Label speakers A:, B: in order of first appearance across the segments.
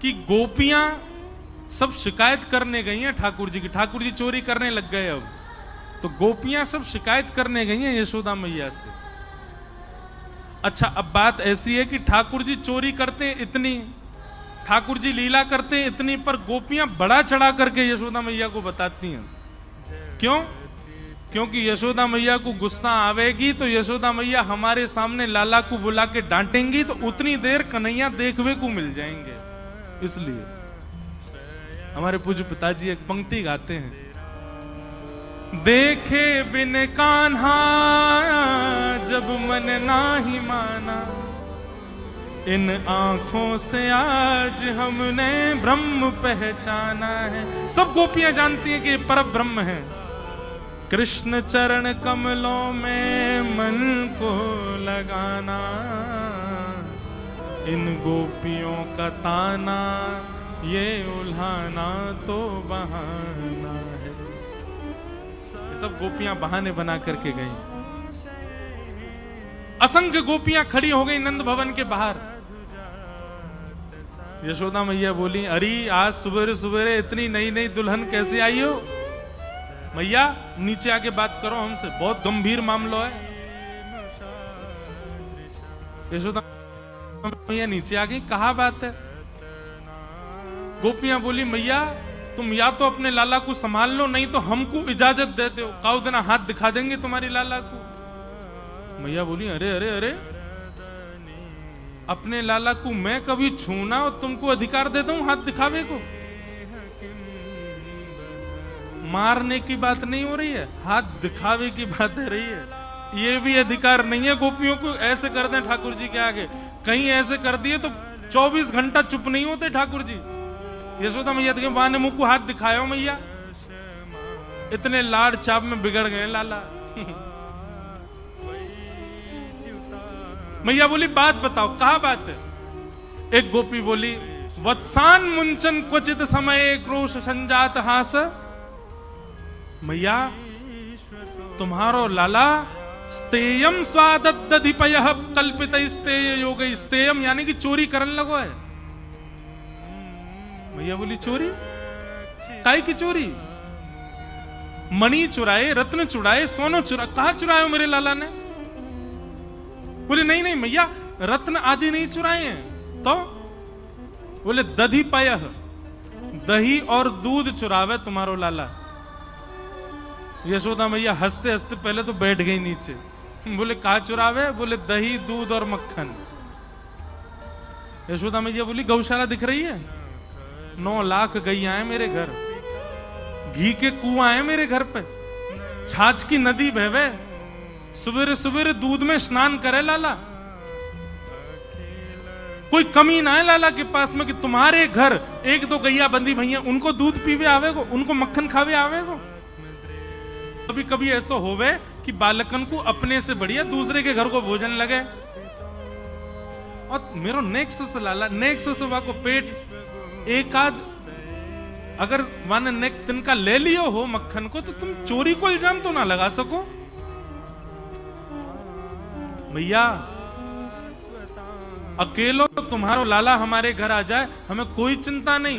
A: कि गोपियां सब शिकायत करने गई हैं ठाकुर जी की, ठाकुर जी चोरी करने लग गए। अब तो गोपियां सब शिकायत करने गई हैं यशोदा मैया से। अच्छा, अब बात ऐसी है कि ठाकुर जी चोरी करते हैं इतनी, ठाकुर जी लीला करते हैं इतनी, पर गोपियां बड़ा चढ़ा करके यशोदा मैया को बताती हैं। क्यों? क्योंकि यशोदा मैया को गुस्सा आवेगी तो यशोदा मैया हमारे सामने लाला को बुला के डांटेंगी तो उतनी देर कन्हैया देखने को मिल जाएंगे। इसलिए हमारे पूज्य पिताजी एक पंक्ति गाते हैं, देखे बिन कान्हा जब मन नाही माना, इन आंखों से आज हमने ब्रह्म पहचाना है। सब गोपियां जानती हैं कि पर ब्रह्म है। कृष्ण चरण कमलों में मन को लगाना, इन गोपियों का ताना ये उल्हाना तो बहाना है। ये सब गोपियां बहाने बना करके गई। असंख्य गोपियां खड़ी हो गई नंद भवन के बाहर। यशोदा मैया बोली, अरे आज सुबेरे सुबेरे इतनी नई नई दुल्हन कैसे आई हो? मैया नीचे आके बात करो हमसे, बहुत गंभीर मामला है। यशोदा मैया नीचे आ गई, कहा बात है? गोपियां बोली, मैया तुम या तो अपने लाला को संभाल लो, नहीं तो हमको इजाजत दे दो, काउ देना हाथ दिखा देंगे तुम्हारी लाला को। मैया बोली, अरे अरे अरे, अपने लाला को मैं कभी छूना और तुमको अधिकार देता हूं हाथ दिखावे को? मारने की बात नहीं हो रही है, हाथ दिखावे की बात है रही है। ये भी अधिकार नहीं है गोपियों को ऐसे कर दें ठाकुर जी के आगे। कहीं ऐसे कर दिए तो 24 घंटा चुप नहीं होते ठाकुर जी। यशोदा मैया के बाने मुंह को हाथ दिखायो मैया, इतने लाड़ चाप में बिगड़ गए लाला। मैया बोली, बात बताओ, कहा बात है? एक गोपी बोली, वत्सान मुंचन क्वचित समय क्रोश संजात हास। मैया तुम्हारो लाला स्तेयम स्वादधिपयः कल्पित स्तेय योग, स्तेयम यानी कि चोरी करने लगो है। मैया बोली, चोरी? काई की चोरी? मणि चुराए, रत्न चुराए, सोनो चुरा, कहा चुराए मेरे लाला ने? बोले नहीं नहीं मैया, रत्न आदि नहीं चुराए हैं। तो बोले दधिपयः, दही और दूध चुरावे तुम्हारो लाला। यशोदा मैया हंसते हंसते पहले तो बैठ गई नीचे। बोले कहा चुरावे? बोले दही दूध और मक्खन। यशोदा मैया बोली, गौशाला दिख रही है? 9 लाख गैया है मेरे घर, घी के कुआं है मेरे घर पे, छाछ की नदी बहवे, सवेरे सवेरे दूध में स्नान करे लाला। कोई कमी ना है लाला के पास में कि तुम्हारे घर 1-2 गैया बंदी भैया उनको दूध पीवे आवेगो, उनको मक्खन खावे आवेगो। कभी कभी ऐसा होवे कि बालकन को अपने से बढ़िया दूसरे के घर को भोजन लगे। और मेरो नेक्स्ट से लाला, नेक्स्ट से वा को पेट एक आध अगर वन नेक तिनका ले लियो हो मक्खन को, तो तुम चोरी को इल्जाम तो ना लगा सको। भैया अकेलो तुम्हारो लाला हमारे घर आ जाए हमें कोई चिंता नहीं,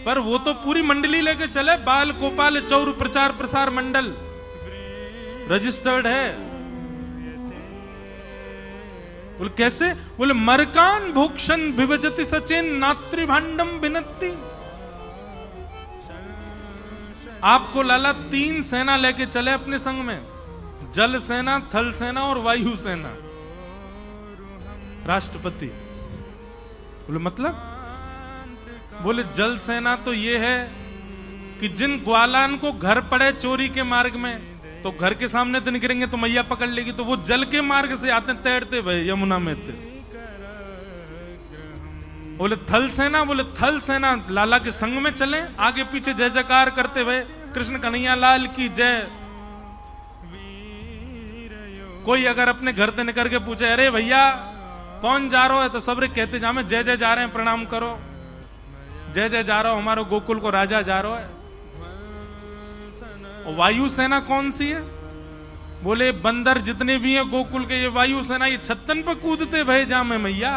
A: पर वो तो पूरी मंडली लेके चले, बाल गोपाल चौर प्रचार प्रसार मंडल रजिस्टर्ड है। बोले कैसे? बोले मरकान भोक्षण विभजति सचेन नात्री भांडम बिनती। आपको लाला 3 सेना लेके चले अपने संग में, जल सेना, थल सेना और वायु सेना। राष्ट्रपति बोले मतलब? बोले जल सेना तो ये है कि जिन ग्वालान को घर पड़े चोरी के मार्ग में, तो घर के सामने तो निकलेंगे तो मैया पकड़ लेगी, तो वो जल के मार्ग से आते तैरते भाई यमुना में थे। बोले थल सेना? बोले थल सेना लाला के संग में चले, आगे पीछे जय जयकार करते हुए कृष्ण कन्हैया लाल की जय। कोई अगर अपने घर से निकल के पूछे, अरे भैया कौन जा रहा है, तो सब कहते जा में जय जय जा रहे हैं, प्रणाम करो, जय जय जा रहा हो, हमारे गोकुल को राजा जा रहा है। और वायु सेना कौन सी है? बोले बंदर जितने भी हैं गोकुल के, ये वायु सेना, ये छत्तन पर कूदते भय जा में मैया।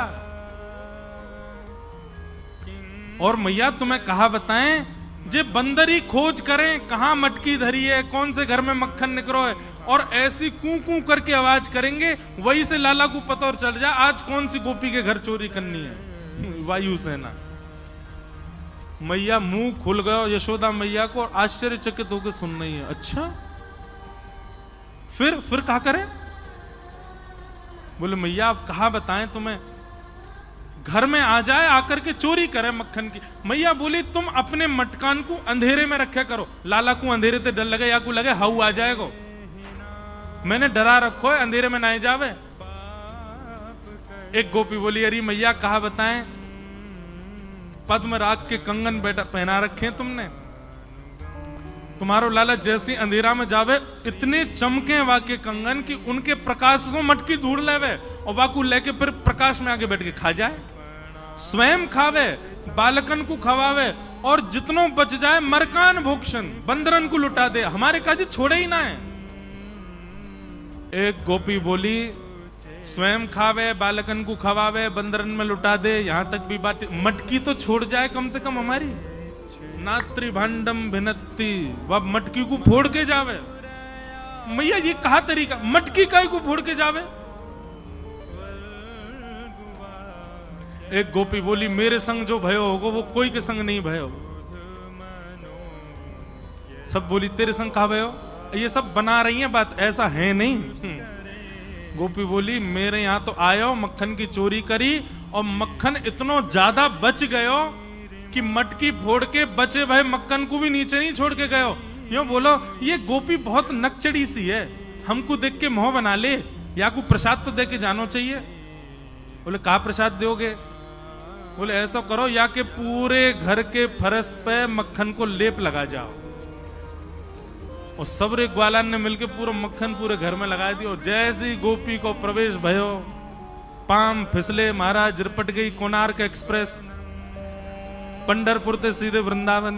A: और मैया तुम्हें कहा बताएं, जे बंदरी खोज करें कहां मटकी धरी है, कौन से घर में मक्खन निकरो है, और ऐसी कू कू करके आवाज करेंगे, वही से लाला को पता और चल जा आज कौन सी गोपी के घर चोरी करनी है। वायुसेना। मैया मुंह खुल गया यशोदा मैया को, आश्चर्यचकित होकर सुन रही है। अच्छा फिर कहा करें? बोले मैया आप कहा बताएं तुम्हें, घर में आ जाए आकर के चोरी करे मक्खन की। मैया बोली तुम अपने मटकान को अंधेरे में रखा करो, लाला को अंधेरे से डर लगे या को लगे हाउ आ जाएगा, मैंने डरा रखो है अंधेरे में ना जावे। एक गोपी बोली अरे मैया कहा बताएं, पद्मराग के कंगन बेटा पहना रखे तुमने, तुम्हारो लाला जैसी अंधेरा में जावे इतने चमके वाके कंगन कि उनके प्रकाश से मटकी ढूंढ लेवे और वाकू लेके फिर प्रकाश में आगे बैठ के खा जाए, स्वयं खावे, बालकन को खवावे, और जितनों बच जाए मरकान भोक्षण बंदरन को लुटा दे, हमारे काजी छोड़े ही ना है। एक गोपी बोली स्वयं खावे, बालकन को खवावे, बंदरन में लुटा दे, यहां तक भी बात, मटकी तो छोड़ जाए कम से कम हमारी। नात्री भांडम भिनती, वह मटकी को फोड़ के जावे। मैया ये कहा तरीका, मटकी काई को फोड़ के जावे? एक गोपी बोली मेरे संग जो भयो होगा वो कोई के संग नहीं भयो। सब बोली तेरे संग कहा भयो? ये सब बना रही है बात, ऐसा है नहीं। गोपी बोली मेरे यहां तो आयो, मक्खन की चोरी करी और मक्खन इतना ज्यादा बच गयो कि मटकी फोड़ के बचे भाई मक्खन को भी नीचे नहीं छोड़ के गयो। यूं बोलो ये गोपी बहुत नकचड़ी सी है, हमको देख के मोह बना ले, या को प्रसाद तो दे के जानो चाहिए। बोले कहा प्रसाद दोगे? बोले ऐसा करो या के पूरे घर के फरस पे मक्खन को लेप लगा जाओ। और सबरे ग्वालान ने मिलके पूरा मक्खन पूरे घर में लगा दिया। और जैसी गोपी को प्रवेश भयो, पाम फिसले, महाराज रिपट गई कोणार्क एक्सप्रेस, पंडरपुर से सीधे वृंदावन।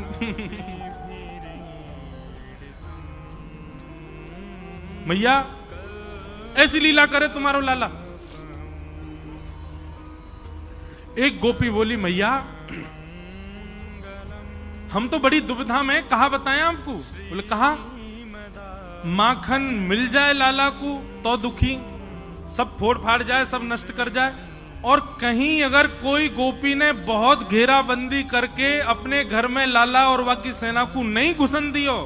A: मैया ऐसी लीला करे तुम्हारो लाला। एक गोपी बोली मैया हम तो बड़ी दुविधा में, कहा बताएं आपको? बोले कहा माखन मिल जाए लाला को तो दुखी, सब फोड़ फाड़ जाए, सब नष्ट कर जाए, और कहीं अगर कोई गोपी ने बहुत घेराबंदी करके अपने घर में लाला और बाकी सेना को नहीं घुसन दियो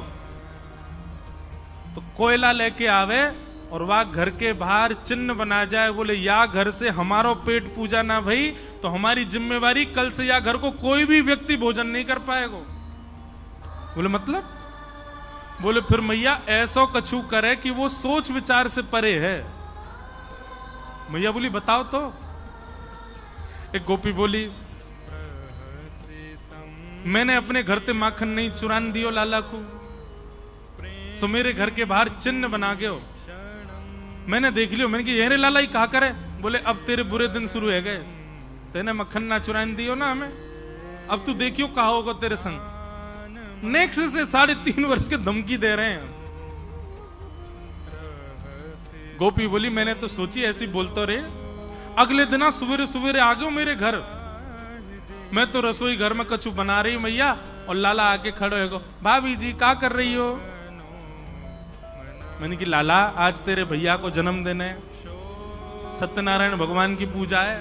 A: तो कोयला लेके आवे और वह घर के बाहर चिन्ह बना जाए, बोले या घर से हमारो पेट पूजा ना भई तो हमारी जिम्मेवारी, कल से या घर को कोई भी व्यक्ति भोजन नहीं कर पाएगा। बोले मतलब? बोले फिर मैया ऐसो कछु करे कि वो सोच विचार से परे है। मैया बोली बताओ तो। एक गोपी बोली मैंने अपने घर से माखन नहीं चुरान दियो लाला को, सो मेरे घर के बाहर चिन्ह बना गयो, मैंने देख लियो, मैंने कि ये लाला ही कहा करे। बोले अब तेरे बुरे दिन शुरू है गए, तेने मक्खन ना चुरान दियो ना हमें, अब तू देखियो कहा होगा तेरे संग। नेक्स्ट से 3.5 वर्ष के धमकी दे रहे हैं। गोपी बोली मैंने तो सोची ऐसी बोलते रहे, अगले दिन सवेरे सवेरे आ गयो मेरे घर, मैं तो रसोई घर में कछु बना रही मैया, और लाला आके खड़े हो, भाभी जी क्या कर रही हो? मैंने कि लाला आज तेरे भैया को जन्मदिन है, सत्यनारायण भगवान की पूजा है,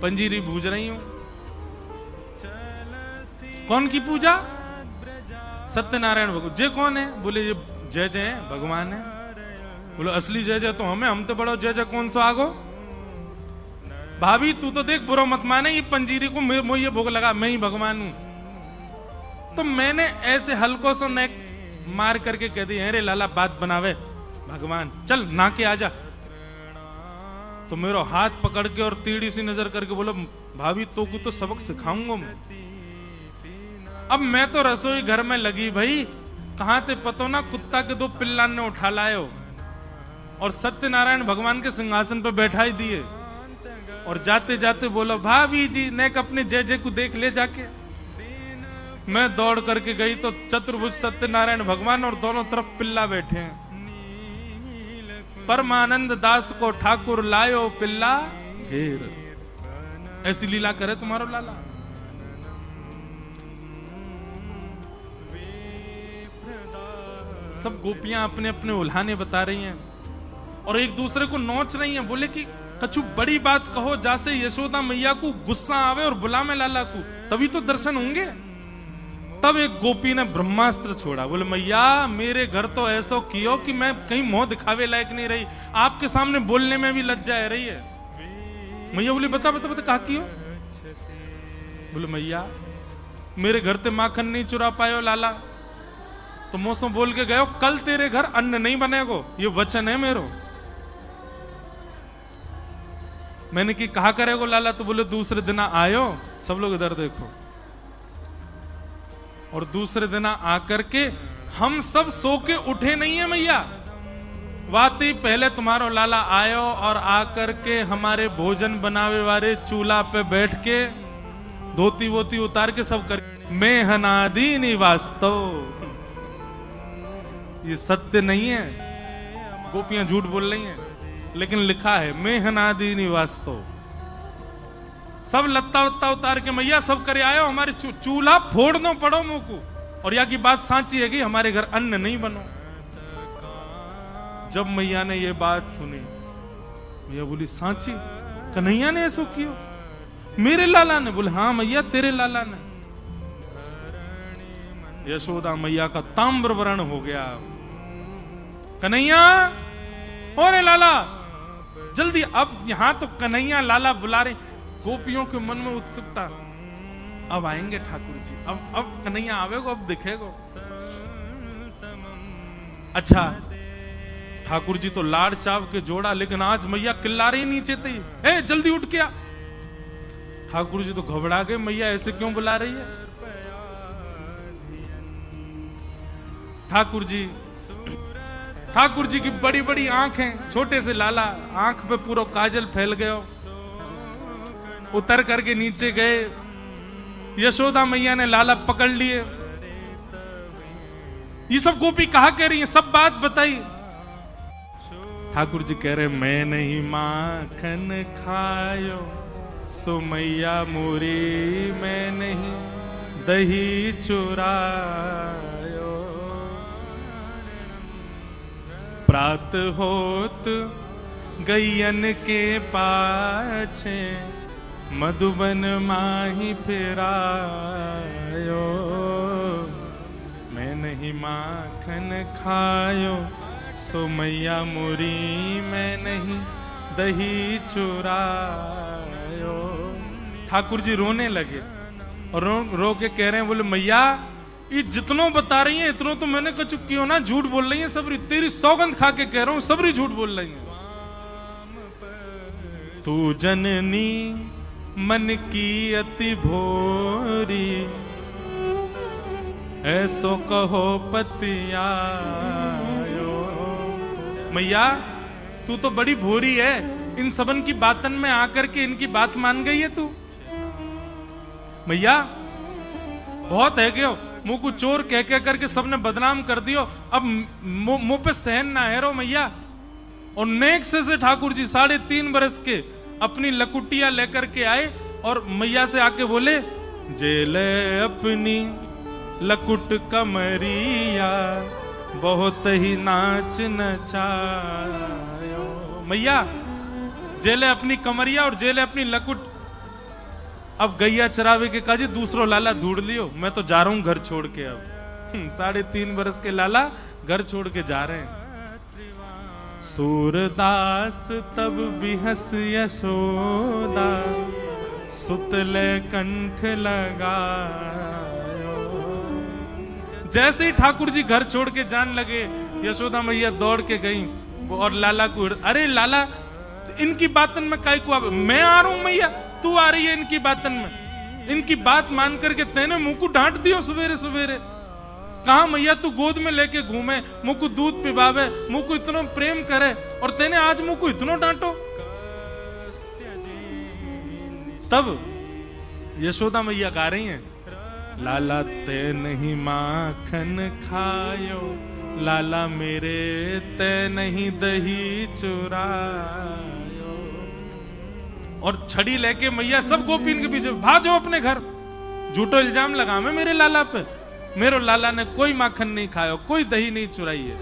A: पंजीरी भूज रही हूं। कौन की पूजा? सत्यनारायण भगवान। जय कौन है? बोले ये जय जय है, भगवान है। बोलो असली जय जय तो हम तो बड़ो जय जय कौन सा आगो? भाभी तू तो देख बुरा मत माने, ये पंजीरी को मैं ये भोग लगा, मैं ही भगवान हूं। तो मैंने ऐसे हल्को से नेक मार करके कह दी अरे लाला बात बनावे भगवान, चल ना के आजा। तो मेरा हाथ पकड़ के और टीढ़ी सी नजर करके बोलो भाभी तो को तो सबक सिखाऊंगा मैं। अब मैं तो रसोई घर में लगी भाई, कहां ते पतो ना कुत्ता के 2 पिल्लान ने उठा लायो और सत्यनारायण भगवान के सिंहासन पर बैठा ही दिए, और जाते जाते बोलो भाभी जी नेक अपने जय जय को देख ले जाके। मैं दौड़ करके गई तो चतुर्भुज सत्यनारायण भगवान और दोनों तरफ पिल्ला बैठे हैं। परमानंद दास को ठाकुर लायो पिल्ला घेर। ऐसी लीला करे तुम्हारो लाला। सब गोपियां अपने अपने उल्हाने बता रही हैं और एक दूसरे को नोच रही हैं। बोले कि कछु बड़ी बात कहो जैसे यशोदा मैया को गुस्सा आवे और बुला में लाला को, तभी तो दर्शन होंगे। तब एक गोपी ने ब्रह्मास्त्र छोड़ा। बोले मैया मेरे घर तो ऐसा कियो कि मैं कहीं मुंह दिखावे लायक नहीं रही, आपके सामने बोलने में भी लज्जा आ रही है। मैया बोली बता बता बता कहा कियो। बोले मैया मेरे घर ते माखन नहीं चुरा पायो लाला, तो मौसम बोल के गयो कल तेरे घर अन्न नहीं बनेगो, ये वचन है मेरो। मैंने कि कहा करेगो लाला, तो बोले दूसरे दिन आयो, सब लोग इधर देखो, और दूसरे दिन आकर के हम सब सो के उठे नहीं है मैया, वाती पहले तुम्हारो लाला आयो और आकर के हमारे भोजन बनावे वाले चूल्हा पे बैठ के धोती वोती उतार के सब कर, मैं हनादी निवास्तो। ये सत्य नहीं है, गोपियां झूठ बोल रही हैं, लेकिन लिखा है मैं हनादी निवास्तो। सब लत्ता वत्ता उतार के मैया सब करे आयो, हमारे चूल्हा फोड़ दो पड़ो मुंह को, और यहाँ की बात सांची है कि हमारे घर अन्न नहीं बनो। जब मैया ने ये बात सुनी, मैया बोली सांची कन्हैया ने ऐसा किया? मेरे लाला ने? बोले हाँ मैया तेरे लाला ने। यशोदा मैया का ताम्र वर्ण हो गया। कन्हैया और लाला जल्दी, अब यहां तो कन्हैया लाला बुला रहे। गोपियों के मन में उत्सुकता, अब आएंगे ठाकुर जी, अब कन्हैया आवेगो, अब दिखेगो। अच्छा ठाकुर जी तो लाड़ चाव के जोड़ा, लेकिन आज मैया किल्ला रही नीचे थी, ए जल्दी उठ के आ। ठाकुर जी तो घबरा गए, मैया ऐसे क्यों बुला रही है। ठाकुर जी की बड़ी बड़ी आंखें, छोटे से लाला, आंख पे पूरा काजल फैल गया। उतर करके नीचे गए, यशोदा मैया ने लाला पकड़ लिए। ये सब गोपी कहा कह रही है, सब बात बताई। ठाकुर जी कह रहे मैं नहीं माखन खायो सो मैया मोरी, मैं नहीं दही चुरायो। प्रात होत गैयन के पाछे मधुबन माही फिरायो। मैं नहीं माखन खायो सो मैया मुरी, मैं नहीं दही चुरायो। ठाकुर जी रोने लगे और रो के कह रहे हैं, बोले मैया ये जितनों बता रही हैं इतनों तो मैंने कह चुकी हो ना, झूठ बोल रही हैं सबरी, तेरी सौगंध खा के कह रहा हूं सबरी झूठ बोल रही हैं। तू जननी मन की अति भोरी, ऐसो कहो पतियायो। मैया तू तो बड़ी भोरी है, इन सबन की बातन में आकर के इनकी बात मान गई है तू। मैया बहुत है क्यों, मुंह को चोर कह कह करके सबने बदनाम कर दियो, अब मुंह पे सहन ना है रो मैया। और नेक्स्ट से ठाकुर जी 3.5 बरस के अपनी लकुटिया लेकर के आए और मैया से आके बोले, जेले अपनी लकुट कमरिया बहुत ही नाच नचायो। मैया जेले अपनी कमरिया और जेले अपनी लकुट। अब गैया चरावे के काजी दूसरो लाला ढूंढ लियो, मैं तो जा रहा हूं घर छोड़ के। अब 3.5 बरस के लाला घर छोड़ के जा रहे हैं। सूरदास तब बिहस यशोदा, सुतले कंठ लगायो। जैसे ही ठाकुर जी घर छोड़ के जान लगे, यशोदा मैया दौड़ के गई और लाला को, अरे लाला इनकी बातन में काहे को, मैं आ रहा हूं मैया, तू आ रही है इनकी बातन में। इनकी बात मान करके तेने मुंह को डांट दियो सवेरे सवेरे। कहा मैया तू गोद में लेके घूमे, मुंह को दूध पिबावे, मुंह को इतना प्रेम करे, और तेने आज मुंह को इतना डांटो। तब यशोदा मैया गा रही हैं, लाला ते नहीं माखन खायो, लाला मेरे ते नहीं दही चुरायो। और छड़ी लेके मैया सब गोपीन के पीछे, भाजो अपने घर, झूठो इल्जाम लगा मैं मेरे लाला पे। मेरो लाला ने कोई माखन नहीं खाया, कोई दही नहीं चुराई है।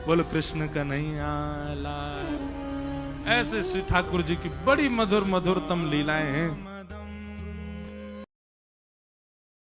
A: बोलो कृष्ण कन्हैया लाल। ऐसे श्री ठाकुर जी की बड़ी मधुर मधुरतम लीलाएं हैं।